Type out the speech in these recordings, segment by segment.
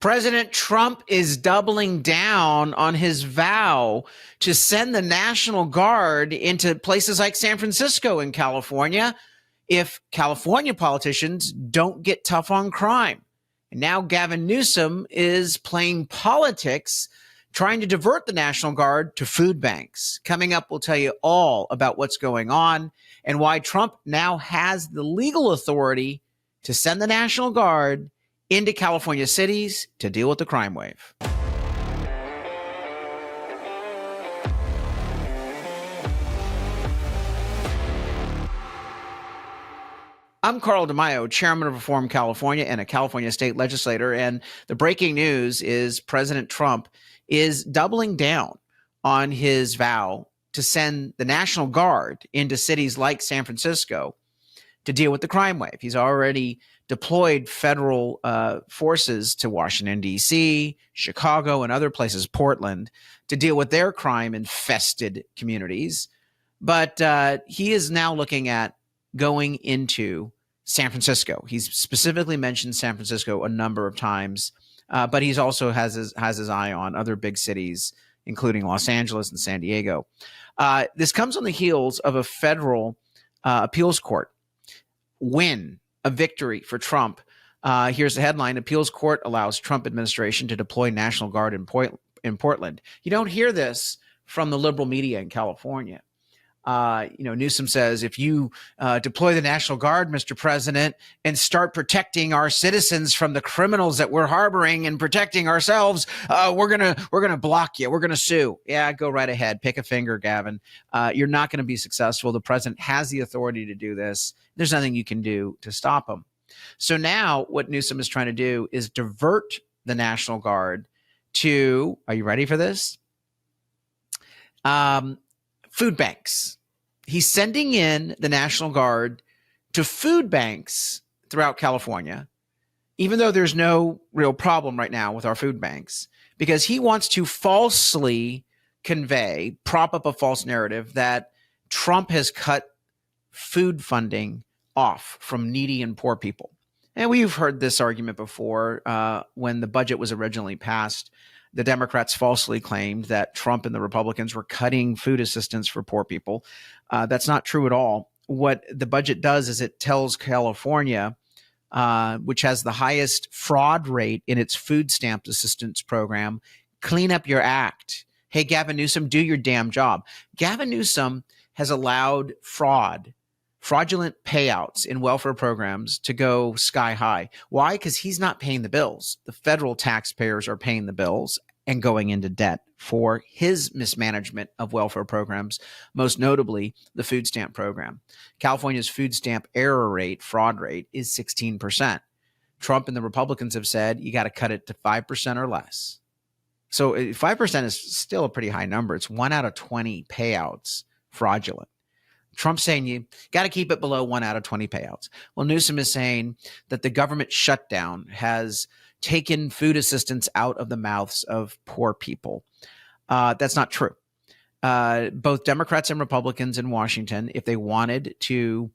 President Trump is doubling down on his vow to send the National Guard into places like San Francisco in California if California politicians don't get tough on crime. And now Gavin Newsom is playing politics, trying to divert the National Guard to food banks. Coming up, we'll tell you all about what's going on and why Trump now has the legal authority to send the National Guard into California cities to deal with the crime wave. I'm Carl DeMaio, chairman of Reform California and a California state legislator. And the breaking news is President Trump is doubling down on his vow to send the National Guard into cities like San Francisco to deal with the crime wave. He's already deployed federal forces to Washington, D.C., Chicago, and other places, Portland, to deal with their crime-infested communities. But he is now looking at going into San Francisco. He's specifically mentioned San Francisco a number of times, but he's also has his eye on other big cities, including Los Angeles and San Diego. This comes on the heels of a federal appeals court win, a victory for Trump. Here's the headline: Appeals court allows Trump administration to deploy National Guard in Portland. You don't hear this from the liberal media in California. Newsom says, if you deploy the National Guard, Mr. President, and start protecting our citizens from the criminals that we're harboring and protecting ourselves, we're gonna block you. We're gonna sue. Yeah, go right ahead. Pick a finger, Gavin. You're not going to be successful. The president has the authority to do this. There's nothing you can do to stop him. So now what Newsom is trying to do is divert the National Guard to, are you ready for this? Food banks. He's sending in the National Guard to food banks throughout California, even though there's no real problem right now with our food banks, because he wants to falsely prop up a false narrative that Trump has cut food funding off from needy and poor people. And we've heard this argument before. When the budget was originally passed, the Democrats falsely claimed that Trump and the Republicans were cutting food assistance for poor people. That's not true at all. What the budget does is it tells California, which has the highest fraud rate in its food stamp assistance program, clean up your act. Hey, Gavin Newsom, do your damn job. Gavin Newsom has allowed fraudulent payouts in welfare programs to go sky high. Why? Because he's not paying the bills. The federal taxpayers are paying the bills and going into debt for his mismanagement of welfare programs, most notably the food stamp program. California's food stamp error rate, fraud rate, is 16%. Trump and the Republicans have said you got to cut it to 5% or less. So 5% is still a pretty high number. It's 1 out of 20 payouts fraudulent. Trump's saying you got to keep it below 1 out of 20 payouts. Well, Newsom is saying that the government shutdown has taken food assistance out of the mouths of poor people. That's not true. Both Democrats and Republicans in Washington, if they wanted to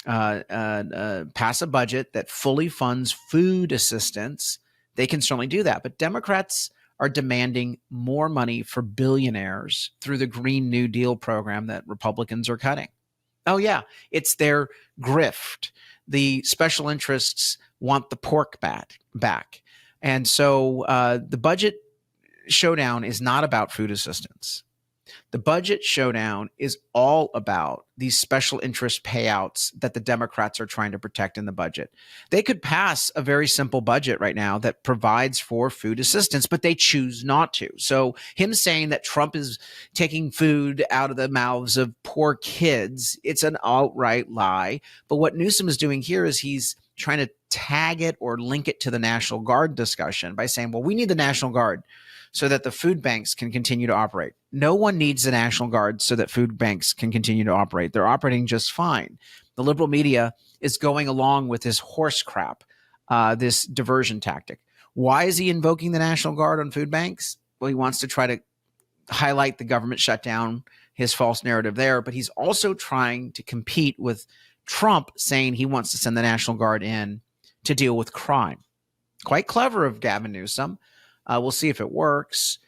pass a budget that fully funds food assistance, they can certainly do that. But Democrats are demanding more money for billionaires through the Green New Deal program that Republicans are cutting. Oh, yeah, it's their grift. The special interests want the pork back. And so the budget showdown is not about food assistance. The budget showdown is all about these special interest payouts that the Democrats are trying to protect in the budget. They could pass a very simple budget right now that provides for food assistance, but they choose not to. So him saying that Trump is taking food out of the mouths of poor kids, it's an outright lie. But what Newsom is doing here is he's trying to tag it or link it to the National Guard discussion by saying, well, we need the National Guard so that the food banks can continue to operate. No one needs the National Guard so that food banks can continue to operate. They're operating just fine. The liberal media is going along with this horse crap, this diversion tactic. Why is he invoking the National Guard on food banks? Well, he wants to try to highlight the government shutdown, his false narrative there, but he's also trying to compete with Trump saying he wants to send the National Guard in to deal with crime. Quite clever of Gavin Newsom. We'll see if it works.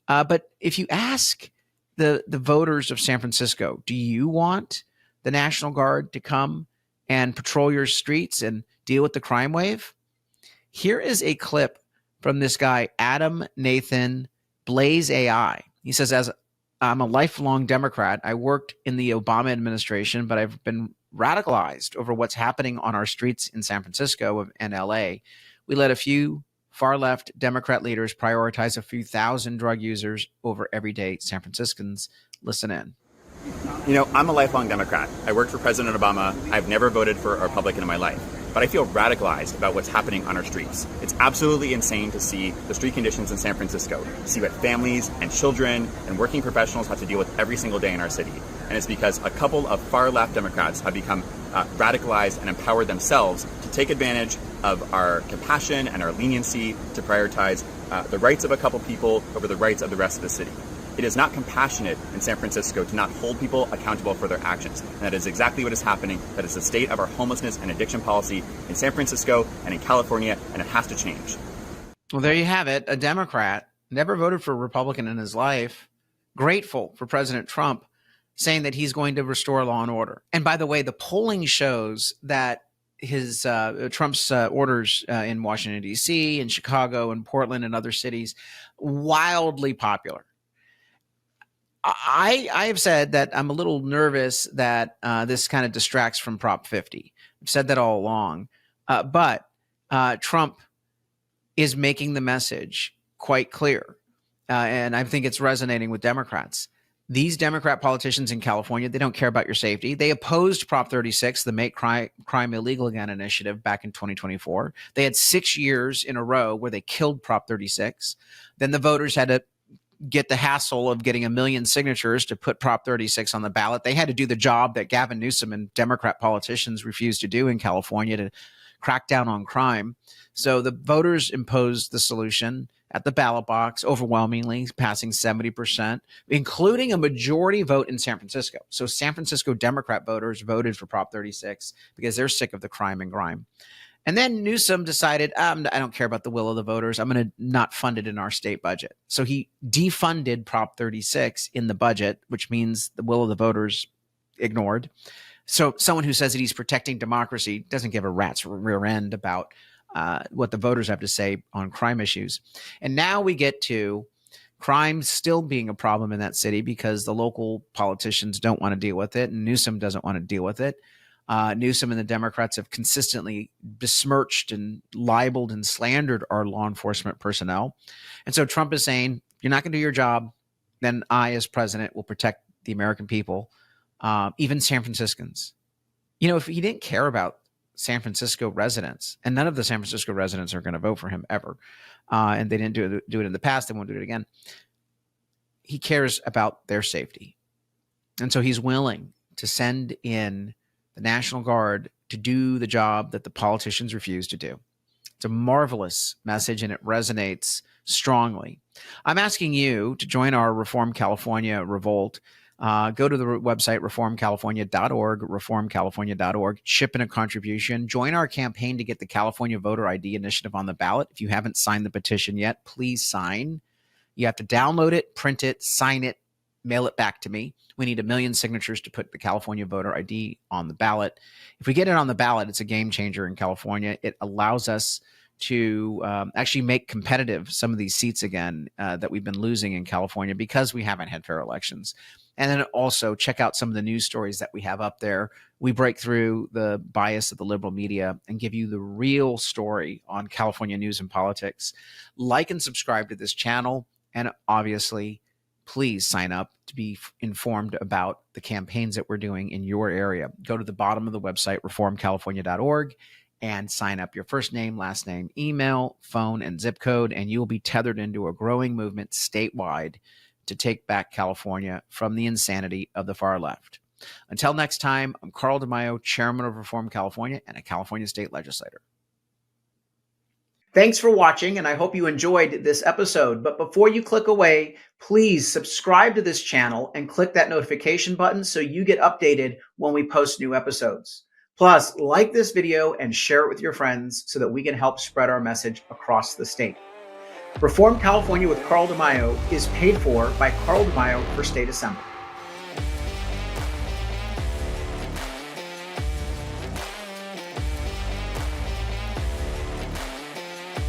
But if you ask the voters of San Francisco, do you want the National Guard to come and patrol your streets and deal with the crime wave? Here is a clip from this guy, Adam Nathan Blaze AI. He says, as I'm a lifelong Democrat, I worked in the Obama administration, but I've been radicalized over what's happening on our streets in San Francisco and LA. We let a few far-left Democrat leaders prioritize a few thousand drug users over everyday San Franciscans. Listen in. You know, I'm a lifelong Democrat. I worked for President Obama. I've never voted for a Republican in my life. But I feel radicalized about what's happening on our streets. It's absolutely insane to see the street conditions in San Francisco, see what families and children and working professionals have to deal with every single day in our city. And it's because a couple of far-left Democrats have become radicalized and empowered themselves to take advantage of our compassion and our leniency to prioritize the rights of a couple people over the rights of the rest of the city. It is not compassionate in San Francisco to not hold people accountable for their actions. And that is exactly what is happening. That is the state of our homelessness and addiction policy in San Francisco and in California, and it has to change. Well, there you have it. A Democrat, never voted for a Republican in his life, grateful for President Trump, saying that he's going to restore law and order. And by the way, the polling shows that his Trump's orders in Washington, D.C., and Chicago and Portland and other cities, wildly popular. I have said that I'm a little nervous that this kind of distracts from Prop 50. I've said that all along. But Trump is making the message quite clear. And I think it's resonating with Democrats. These Democrat politicians in California, they don't care about your safety. They opposed Prop 36, the Make Crime Illegal Again initiative, back in 2024. They had 6 years in a row where they killed Prop 36. Then the voters had to get the hassle of getting 1 million signatures to put Prop 36 on the ballot. They had to do the job that Gavin Newsom and Democrat politicians refused to do in California to crack down on crime. So the voters imposed the solution at the ballot box, overwhelmingly passing 70%, including a majority vote in San Francisco. So San Francisco Democrat voters voted for Prop 36 because they're sick of the crime and grime. And then Newsom decided, I don't care about the will of the voters. I'm going to not fund it in our state budget. So he defunded Prop 36 in the budget, which means the will of the voters ignored. So someone who says that he's protecting democracy doesn't give a rat's rear end about what the voters have to say on crime issues. And now we get to crime still being a problem in that city because the local politicians don't want to deal with it, and Newsom doesn't want to deal with it. Newsom and the Democrats have consistently besmirched and libeled and slandered our law enforcement personnel. And so Trump is saying, you're not going to do your job, then I, as president, will protect the American people, even San Franciscans. You know, if he didn't care about San Francisco residents, and none of the San Francisco residents are going to vote for him ever, and they didn't do it in the past, they won't do it again. He cares about their safety. And so he's willing to send in the National Guard to do the job that the politicians refuse to do. It's a marvelous message, and it resonates strongly. I'm asking you to join our Reform California revolt. Go to the website, reformcalifornia.org, reformcalifornia.org, chip in a contribution. Join our campaign to get the California Voter ID Initiative on the ballot. If you haven't signed the petition yet, please sign. You have to download it, print it, sign it, mail it back to me. We need 1 million signatures to put the California voter ID on the ballot. If we get it on the ballot, it's a game changer in California. It allows us to actually make competitive some of these seats again that we've been losing in California because we haven't had fair elections. And then also check out some of the news stories that we have up there. We break through the bias of the liberal media and give you the real story on California news and politics. Like and subscribe to this channel. And obviously, please sign up to be informed about the campaigns that we're doing in your area. Go to the bottom of the website, reformcalifornia.org, and sign up your first name, last name, email, phone, and zip code, and you will be tethered into a growing movement statewide to take back California from the insanity of the far left. Until next time, I'm Carl DeMaio, chairman of Reform California and a California state legislator. Thanks for watching, and I hope you enjoyed this episode. But before you click away, please subscribe to this channel and click that notification button so you get updated when we post new episodes. Plus, like this video and share it with your friends so that we can help spread our message across the state. Reform California with Carl DeMaio is paid for by Carl DeMaio for State Assembly.